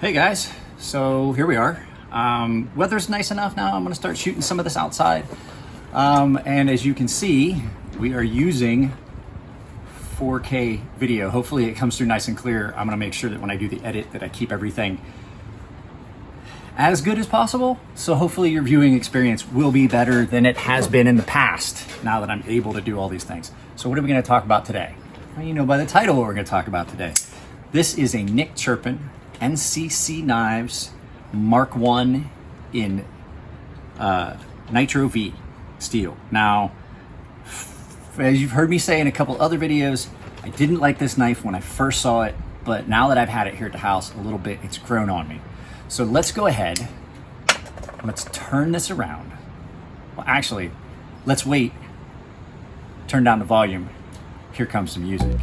Hey guys, so here we are. Weather's nice enough now. I'm gonna start shooting some of this outside. And as you can see, we are using 4K video. Hopefully it comes through nice and clear. I'm gonna make sure that when I do the edit that I keep everything as good as possible. So hopefully your viewing experience will be better than it has been in the past now that I'm able to do all these things. So what are we gonna talk about today? Well, you know by the title what we're gonna talk about today. This is a Nico Chuprin NNC Knives Mark 1 in Nitro V steel. Now, as you've heard me say in a couple other videos, I didn't like this knife when I first saw it, but now that I've had it here at the house a little bit, it's grown on me. So let's go ahead, let's turn this around. Well, actually, let's wait, turn down the volume. Here comes some music.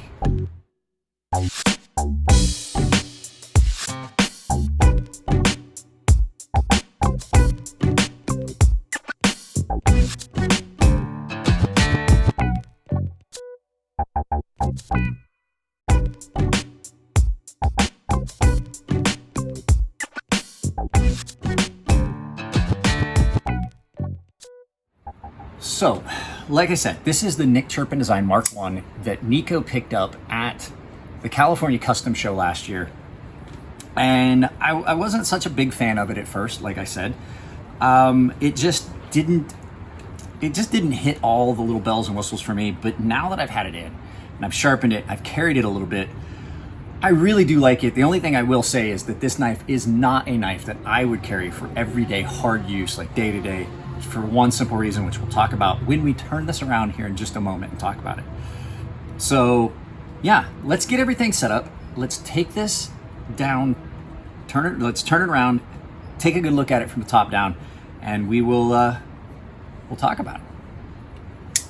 So, like I said, this is the Nico Chuprin Design Mark 1 that Nico picked up at the California Custom Show last year. And I wasn't such a big fan of it at first, like I said. It just didn't hit all the little bells and whistles for me. But now that I've had it in and I've sharpened it, I've carried it a little bit, I really do like it. The only thing I will say is that this knife is not a knife that I would carry for everyday hard use, like day to day, for one simple reason, which we'll talk about when we turn this around here in just a moment and talk about it. So yeah, let's get everything set up. Let's take this down, let's turn it around, take a good look at it from the top down, and we'll talk about it.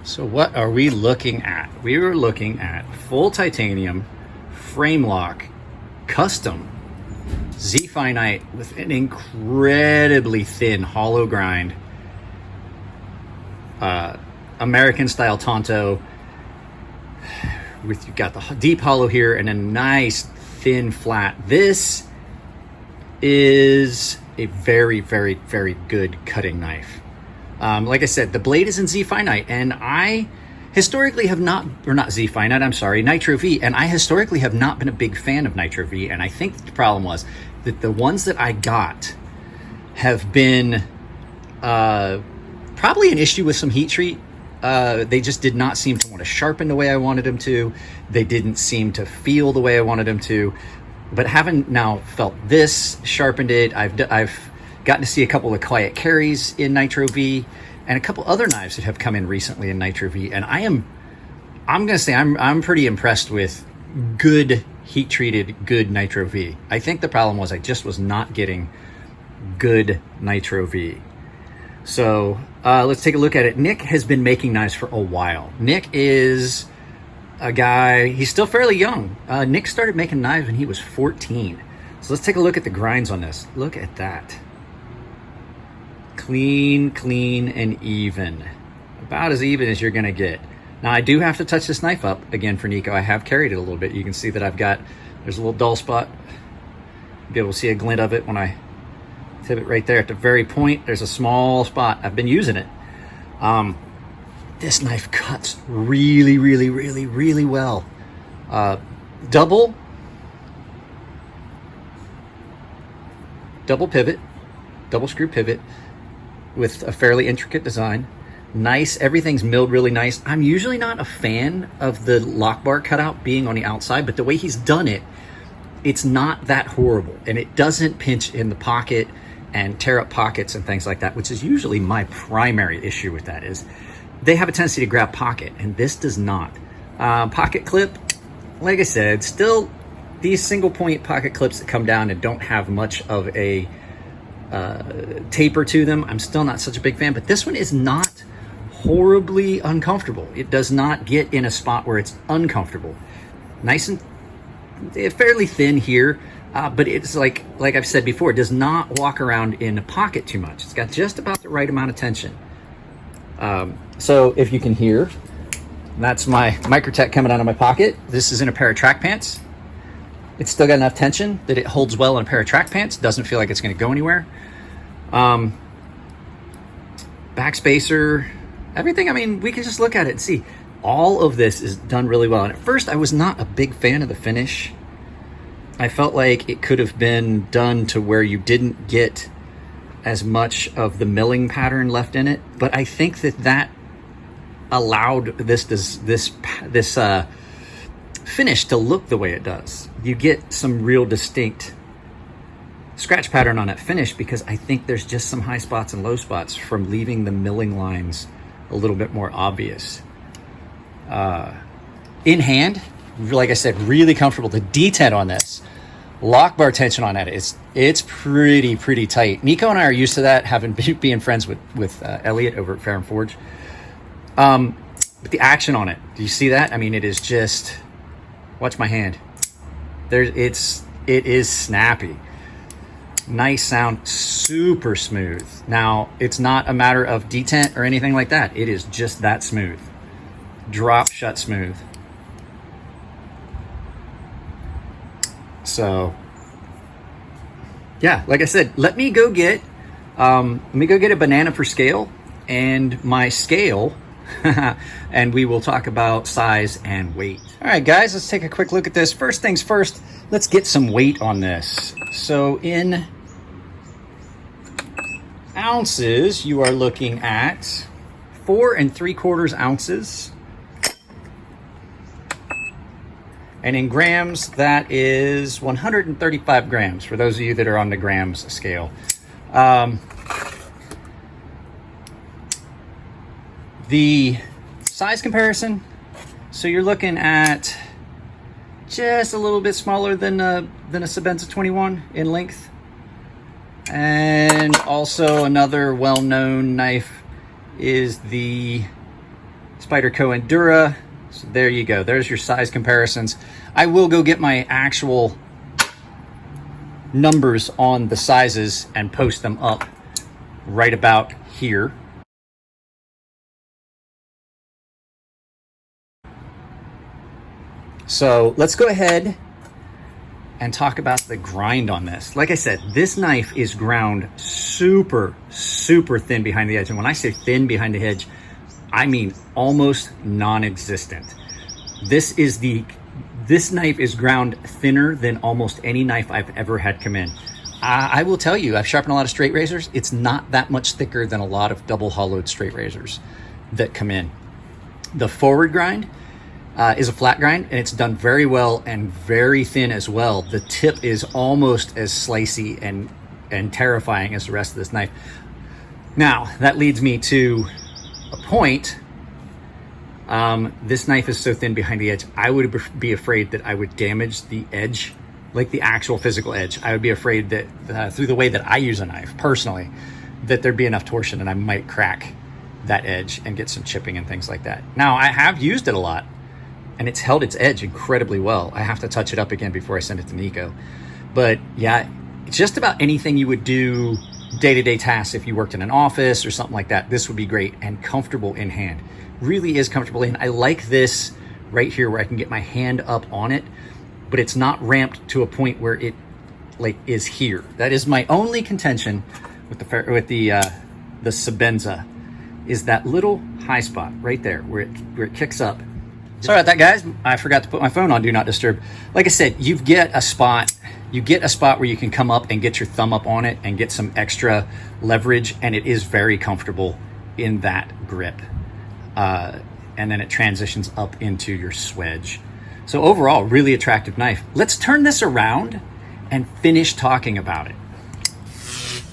So what are we looking at? We were looking at full titanium frame lock custom Z-Finite with an incredibly thin hollow grind, American style Tonto with, you've got the deep hollow here and a nice thin flat. This is a very, very, very good cutting knife. Like I said, the blade is in Z-Finite, and I historically have not, or not Z-Finite, I'm sorry, Nitro V, and I historically have not been a big fan of Nitro V, and I think the problem was that the ones that I got have been probably an issue with some heat treat. They just did not seem to want to sharpen the way I wanted them to. They didn't seem to feel the way I wanted them to. But having now felt this, sharpened it, I've gotten to see a couple of quiet carries in Nitro V and a couple other knives that have come in recently in Nitro V, and I'm gonna say I'm pretty impressed with good heat treated, good Nitro V. I think the problem was I just was not getting good Nitro V. So let's take a look at it. Nick has been making knives for a while. Nick is a guy, he's still fairly young. Nick started making knives when he was 14. So let's take a look at the grinds on this. Look at that. Clean, clean, and even. About as even as you're gonna get. Now I do have to touch this knife up again for Nico. I have carried it a little bit. You can see that there's a little dull spot. You'll be able to see a glint of it when I tip it right there at the very point. There's a small spot. I've been using it. This knife cuts really, really, really, really well. Double pivot, double screw pivot with a fairly intricate design. Nice, everything's milled really nice. I'm usually not a fan of the lock bar cutout being on the outside, but the way he's done it, it's not that horrible. And it doesn't pinch in the pocket and tear up pockets and things like that, which is usually my primary issue with that, is they have a tendency to grab pocket, and this does not. Pocket clip, like I said, still these single point pocket clips that come down and don't have much of a taper to them, I'm still not such a big fan, but this one is not horribly uncomfortable. It does not get in a spot where it's uncomfortable. Nice and fairly thin here, but it's like I've said before, it does not walk around in a pocket too much. It's got just about the right amount of tension. So if you can hear, that's my Microtech coming out of my pocket. This is in a pair of track pants. It's still got enough tension that it holds well in a pair of track pants. Doesn't feel like it's going to go anywhere. Back spacer, everything. I mean, we can just look at it and see all of this is done really well. And at first I was not a big fan of the finish. I felt like it could have been done to where you didn't get as much of the milling pattern left in it. But I think that allowed this finish to look the way it does. You get some real distinct scratch pattern on that finish because I think there's just some high spots and low spots from leaving the milling lines a little bit more obvious. In hand, like I said, really comfortable. The detent on this, lock bar tension on that, it's pretty tight. Nico and I are used to that, having being friends with Elliot over at Fair and Forge. But the action on it, do you see that? I mean, it is just, watch my hand. It is snappy. Nice sound, super smooth. Now, it's not a matter of detent or anything like that. It is just that smooth. Drop shut smooth. So, yeah, like I said, let me go get a banana for scale and my scale, and we will talk about size and weight. All right, guys, let's take a quick look at this. First things first, let's get some weight on this. So in ounces, you are looking at 4 3/4 ounces. And in grams, that is 135 grams, for those of you that are on the grams scale. The size comparison, so you're looking at just a little bit smaller than a Sebenza 21 in length. And also another well-known knife is the Spyderco Endura. So there you go. There's your size comparisons. I will go get my actual numbers on the sizes and post them up right about here. So let's go ahead and talk about the grind on this. Like I said, this knife is ground super thin behind the edge. And when I say thin behind the edge, I mean almost non-existent. This knife is ground thinner than almost any knife I've ever had come in. I will tell you, I've sharpened a lot of straight razors. It's not that much thicker than a lot of double hollowed straight razors that come in. The forward grind is a flat grind, and it's done very well and very thin as well. The tip is almost as slicey and terrifying as the rest of this knife. Now, that leads me to a point. This knife is so thin behind the edge, I would be afraid that I would damage the edge, like the actual physical edge. I would be afraid that through the way that I use a knife personally, that there'd be enough torsion and I might crack that edge and get some chipping and things like that. Now, I have used it a lot and it's held its edge incredibly well. I have to touch it up again before I send it to Nico. But yeah, just about anything you would do day-to-day tasks, if you worked in an office or something like that, this would be great and comfortable in hand. Really is comfortable in. I like this right here where I can get my hand up on it, but it's not ramped to a point where it like is here. That is my only contention with the Sebenza, is that little high spot right there where it kicks up. Sorry about that, guys. I forgot to put my phone on Do Not Disturb. Like I said, you get a spot where you can come up and get your thumb up on it and get some extra leverage, and it is very comfortable in that grip. And then it transitions up into your swedge. So overall, really attractive knife. Let's turn this around and finish talking about it.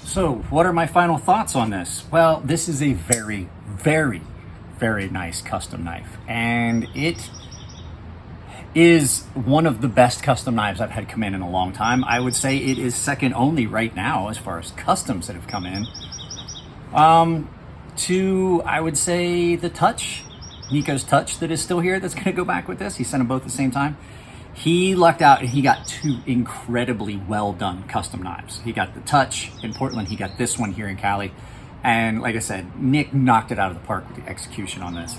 So what are my final thoughts on this? Well, this is a very nice custom knife, and it is one of the best custom knives I've had come in a long time. I would say it is second only right now as far as customs that have come in. I would say the Touch, Nico's Touch, that is still here, that's gonna go back with this. He sent them both at the same time. He lucked out and he got two incredibly well done custom knives. He got the Touch in Portland, he got this one here in Cali. And like I said, Nick knocked it out of the park with the execution on this.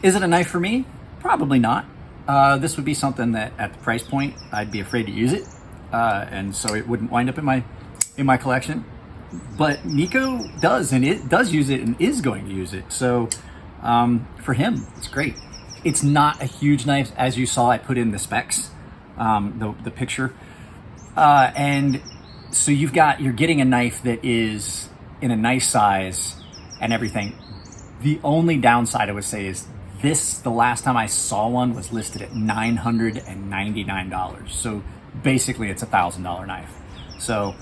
Is it a knife for me? Probably not. this would be something that at the price point, I'd be afraid to use it. And so it wouldn't wind up in my collection. But Nico does, and it does use it and is going to use it. So for him, it's great. It's not a huge knife. As you saw, I put in the specs, the picture. And so you're getting a knife that is in a nice size and everything. The only downside I would say is this, the last time I saw one, was listed at $999. So basically it's $1,000 knife. So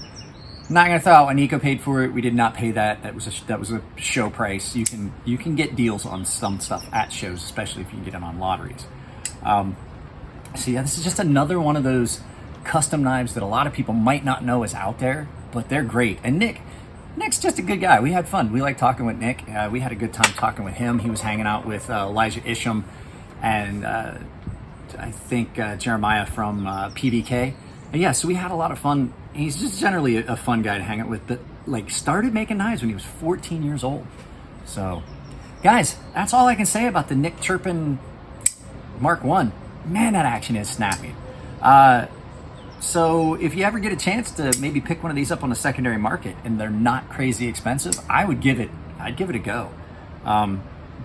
not gonna throw out what Nico paid for it. We did not pay that. That was a show price. You can get deals on some stuff at shows, especially if you can get them on lotteries. So yeah, this is just another one of those custom knives that a lot of people might not know is out there, but they're great. And Nick's just a good guy. We had fun. We like talking with Nick. We had a good time talking with him. He was hanging out with Elijah Isham and I think Jeremiah from PVK. And yeah, so we had a lot of fun. He's just generally a fun guy to hang out with, but like started making knives when he was 14 years old. So guys, that's all I can say about the Nick Chuprin Mark 1. Man, that action is snappy. So if you ever get a chance to maybe pick one of these up on the secondary market and they're not crazy expensive, I'd give it a go.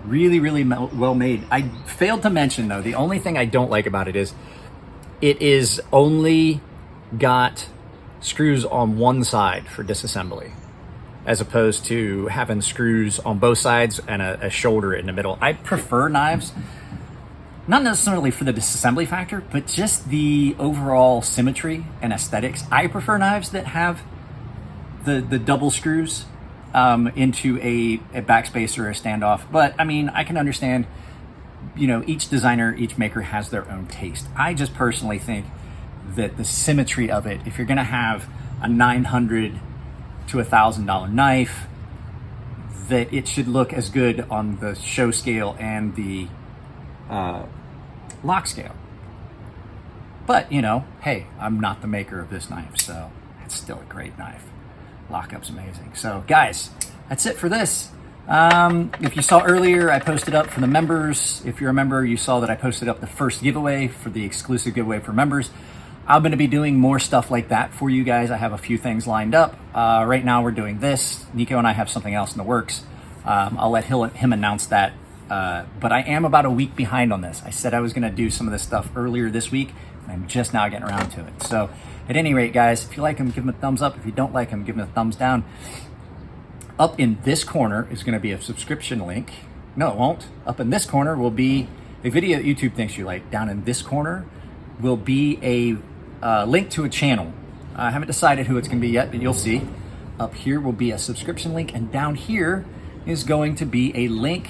Really, really well made. I failed to mention though, the only thing I don't like about it is only got screws on one side for disassembly, as opposed to having screws on both sides and a shoulder in the middle. I prefer knives, not necessarily for the disassembly factor, but just the overall symmetry and aesthetics. I prefer knives that have the double screws into a backspacer or a standoff. But I mean, I can understand, each designer, each maker has their own taste. I just personally think that the symmetry of it, if you're gonna have a $900 to $1,000 knife, that it should look as good on the show scale and the lock scale. But hey, I'm not the maker of this knife, so it's still a great knife. Lockup's amazing. So guys, that's it for this. If you saw earlier, I posted up for the members. If you're a member, you saw that I posted up the first giveaway for the exclusive giveaway for members. I'm going to be doing more stuff like that for you guys. I have a few things lined up. Right now we're doing this. Nico and I have something else in the works. I'll let him announce that. But I am about a week behind on this. I said I was going to do some of this stuff earlier this week, and I'm just now getting around to it. So at any rate, guys, if you like them, give them a thumbs up. If you don't like them, give them a thumbs down. Up in this corner is going to be a subscription link. No, it won't. Up in this corner will be a video that YouTube thinks you like. Down in this corner will be a link to a channel. I haven't decided who it's going to be yet, but you'll see. Up here will be a subscription link, and down here is going to be a link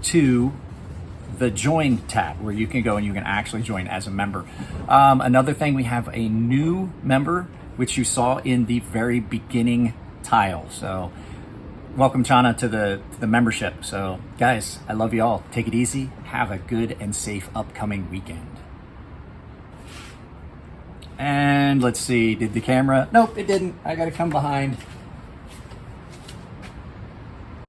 to the join tab where you can go and you can actually join as a member. Another thing, we have a new member, which you saw in the very beginning tile. So welcome, Chana, to the membership. So guys, I love you all. Take it easy. Have a good and safe upcoming weekend. And let's see, did the camera? Nope, it didn't. I gotta come behind.